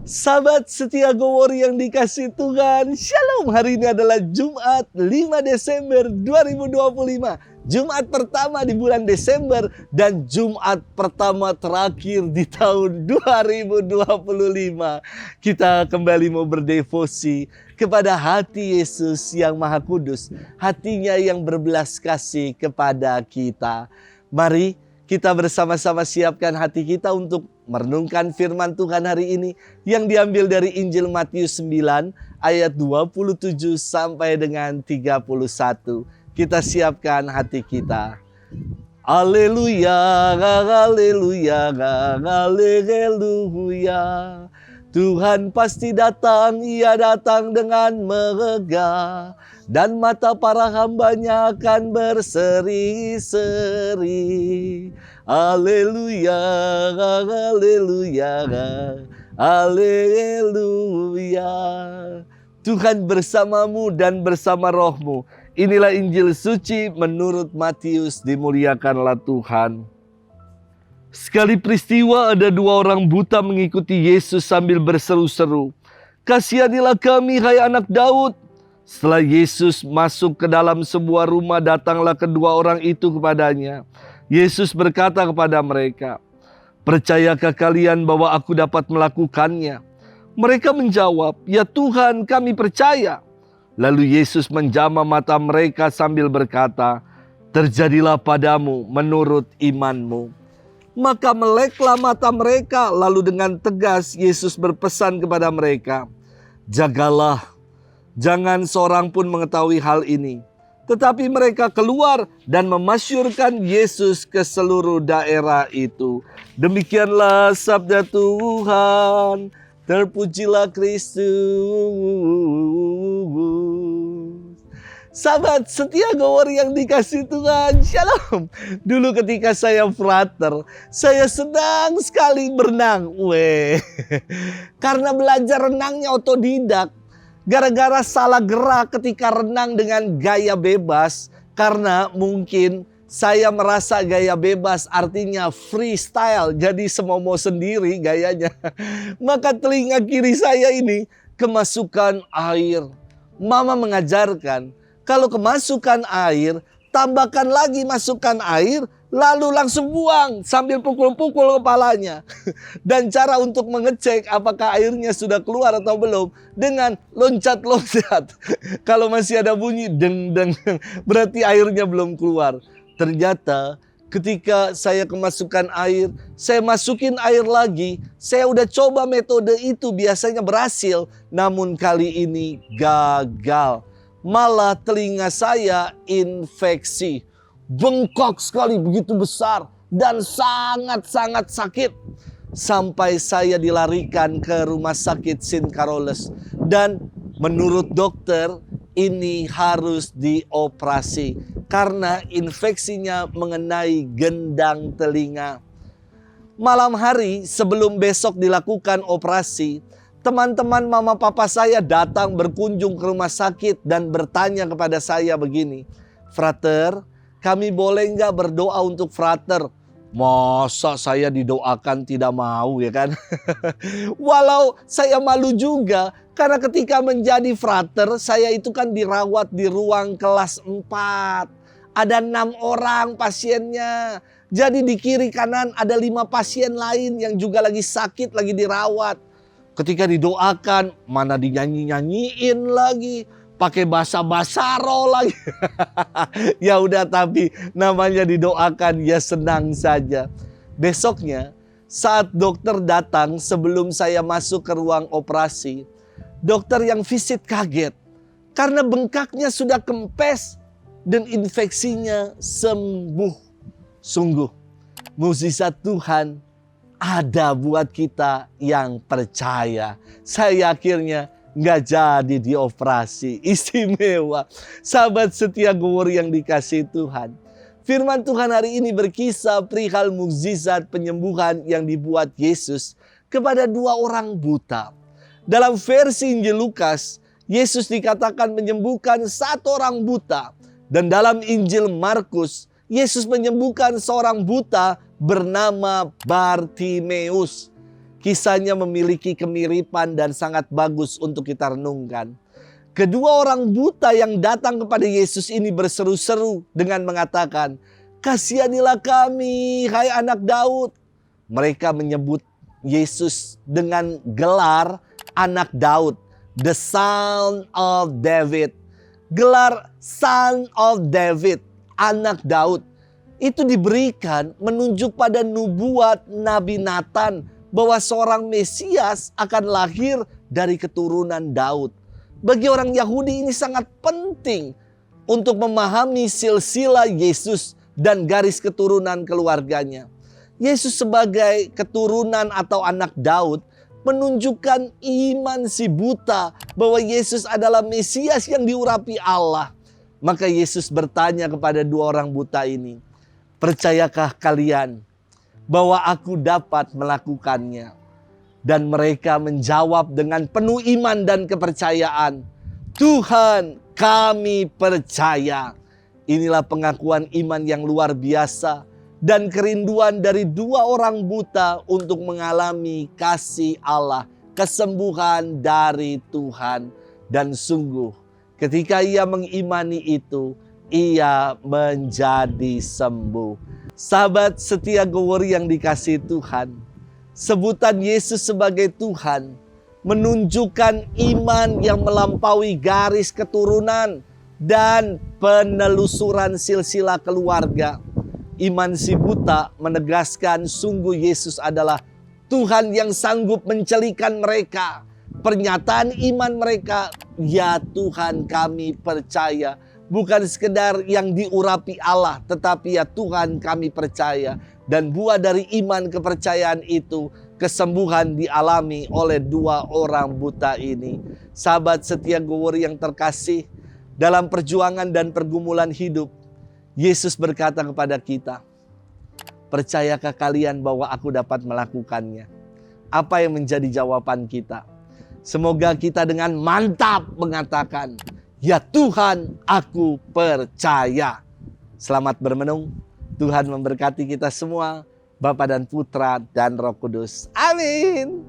Sahabat setia Gowori yang dikasih Tuhan, Shalom. Hari ini adalah Jumat 5 Desember 2025. Jumat pertama di bulan Desember dan Jumat pertama terakhir di tahun 2025. Kita kembali mau berdevosi kepada hati Yesus yang Maha Kudus, hatinya yang berbelas kasih kepada kita. Mari kita bersama-sama siapkan hati kita untuk merenungkan firman Tuhan hari ini yang diambil dari Injil Matius 9 ayat 27 sampai dengan 31. Kita siapkan hati kita. Haleluya, haleluya, haleluya. Tuhan pasti datang, Ia datang dengan megah, dan mata para hambanya akan berseri-seri. Haleluya, haleluya, haleluya. Tuhan bersamamu dan bersama rohmu. Inilah Injil suci menurut Matius, dimuliakanlah Tuhan. Sekali peristiwa ada dua orang buta mengikuti Yesus sambil berseru-seru, "Kasihanilah kami, hai anak Daud." Setelah Yesus masuk ke dalam sebuah rumah, datanglah kedua orang itu kepadanya. Yesus berkata kepada mereka, "Percayakah kalian bahwa aku dapat melakukannya?" Mereka menjawab, "Ya Tuhan, kami percaya." Lalu Yesus menjamah mata mereka sambil berkata, "Terjadilah padamu menurut imanmu." Maka meleklah mata mereka, lalu dengan tegas Yesus berpesan kepada mereka, "Jagalah, jangan seorang pun mengetahui hal ini." Tetapi mereka keluar dan memasyurkan Yesus ke seluruh daerah itu. Demikianlah sabda Tuhan. Terpujilah Kristus. Sahabat setia Gowori yang dikasih Tuhan, Shalom. Dulu ketika saya frater, saya senang sekali berenang. Karena belajar renangnya otodidak. Gara-gara salah gerak ketika renang dengan gaya bebas. Karena mungkin saya merasa gaya bebas artinya freestyle. Jadi semau-mau sendiri gayanya. Maka telinga kiri saya ini kemasukan air. Mama mengajarkan, kalau kemasukan air, tambahkan lagi masukkan air, lalu langsung buang sambil pukul-pukul kepalanya. Dan cara untuk mengecek apakah airnya sudah keluar atau belum, dengan loncat-loncat. Kalau masih ada bunyi deng-deng, berarti airnya belum keluar. Ternyata ketika saya kemasukan air, saya masukin air lagi. Saya udah coba metode itu, biasanya berhasil. Namun kali ini gagal. Malah telinga saya infeksi. Bengkak sekali, begitu besar. Dan sangat-sangat sakit. Sampai saya dilarikan ke rumah sakit St. Carolus. Dan menurut dokter ini harus dioperasi. Karena infeksinya mengenai gendang telinga. Malam hari sebelum besok dilakukan operasi, teman-teman mama papa saya datang berkunjung ke rumah sakit dan bertanya kepada saya begini, "Frater, kami boleh nggak berdoa untuk frater?" Masa saya didoakan tidak mau, ya kan? Walau saya malu juga, karena ketika menjadi frater, saya itu kan dirawat di ruang kelas 4. Ada 6 orang pasiennya. Jadi di kiri kanan ada 5 pasien lain yang juga lagi sakit, lagi dirawat. Ketika didoakan, mana dinyanyi-nyanyiin lagi. Pakai bahasa roh lagi. Ya udah, tapi namanya didoakan, ya senang saja. Besoknya saat dokter datang sebelum saya masuk ke ruang operasi, dokter yang visit kaget. Karena bengkaknya sudah kempes dan infeksinya sembuh. Sungguh mukjizat Tuhan ada buat kita yang percaya. Saya akhirnya nggak jadi dioperasi. Istimewa. Sahabat setia Gowori yang dikasih Tuhan. Firman Tuhan hari ini berkisah perihal mukjizat penyembuhan yang dibuat Yesus kepada dua orang buta. Dalam versi Injil Lukas, Yesus dikatakan menyembuhkan satu orang buta. Dan dalam Injil Markus, Yesus menyembuhkan seorang buta bernama Bartimeus. Kisahnya memiliki kemiripan dan sangat bagus untuk kita renungkan. Kedua orang buta yang datang kepada Yesus ini berseru-seru dengan mengatakan, "Kasihanilah kami, hai anak Daud." Mereka menyebut Yesus dengan gelar anak Daud, the Son of David. Gelar Son of David, anak Daud, itu diberikan menunjuk pada nubuat Nabi Nathan bahwa seorang Mesias akan lahir dari keturunan Daud. Bagi orang Yahudi ini sangat penting untuk memahami silsilah Yesus dan garis keturunan keluarganya. Yesus sebagai keturunan atau anak Daud menunjukkan iman si buta bahwa Yesus adalah Mesias yang diurapi Allah. Maka Yesus bertanya kepada dua orang buta ini, "Percayakah kalian bahwa aku dapat melakukannya?" Dan mereka menjawab dengan penuh iman dan kepercayaan, "Tuhan, kami percaya." Inilah pengakuan iman yang luar biasa dan kerinduan dari dua orang buta untuk mengalami kasih Allah, kesembuhan dari Tuhan. Dan sungguh ketika ia mengimani itu, ia menjadi sembuh. Sahabat setia Gowori yang dikasihi Tuhan, sebutan Yesus sebagai Tuhan menunjukkan iman yang melampaui garis keturunan dan penelusuran silsilah keluarga. Iman si buta menegaskan sungguh Yesus adalah Tuhan yang sanggup mencelikan mereka. Pernyataan iman mereka, "Ya Tuhan, kami percaya." Bukan sekedar yang diurapi Allah, tetapi ya Tuhan kami percaya. Dan buah dari iman kepercayaan itu, kesembuhan dialami oleh dua orang buta ini. Sahabat setia Gowori yang terkasih, dalam perjuangan dan pergumulan hidup, Yesus berkata kepada kita, "Percayakah kalian bahwa aku dapat melakukannya?" Apa yang menjadi jawaban kita? Semoga kita dengan mantap mengatakan, "Ya Tuhan, aku percaya." Selamat bermenung. Tuhan memberkati kita semua, Bapa dan Putra dan Roh Kudus. Amin.